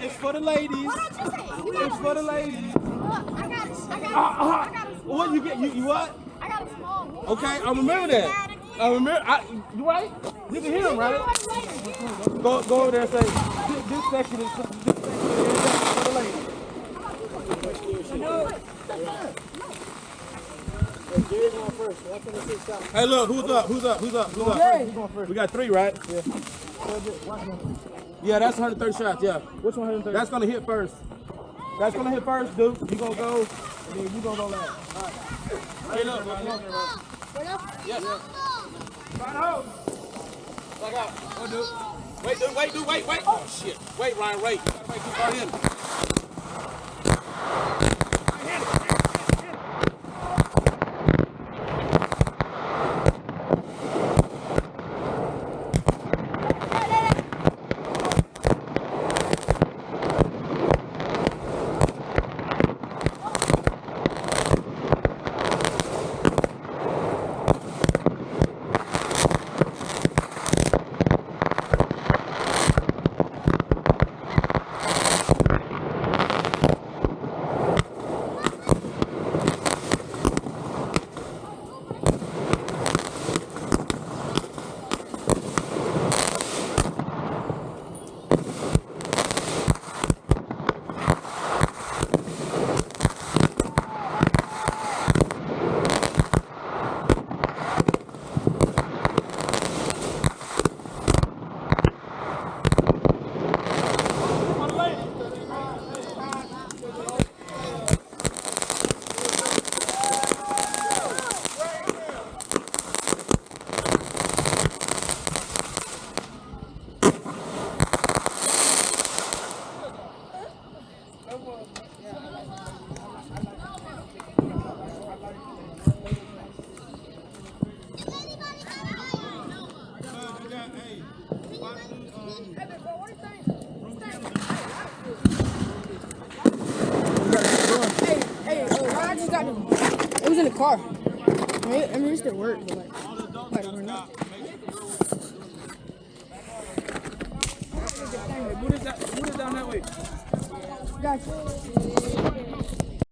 It's for the ladies. It's for the ladies. What you get? You what? I got a small one. Okay, I remember that. I remember. You right? You can hear him, right? Go over there and say this section is for the ladies. Hey, look, who's up? Who's up? We got 3, right? Yeah. Yeah, that's 130 shots. Yeah. Which one? 130? That's gonna hit first. That's gonna hit first, Duke. You gonna go, and then you gonna go last. All right. Hey, look. Yes. Right out. Back out. Go, Duke. Wait, Duke. Wait. Oh shit. Wait, Ryan. Wait. Keep on hitting. It was in the car. I mean, it still worked, but like we're not. Move this down that way. Gotcha.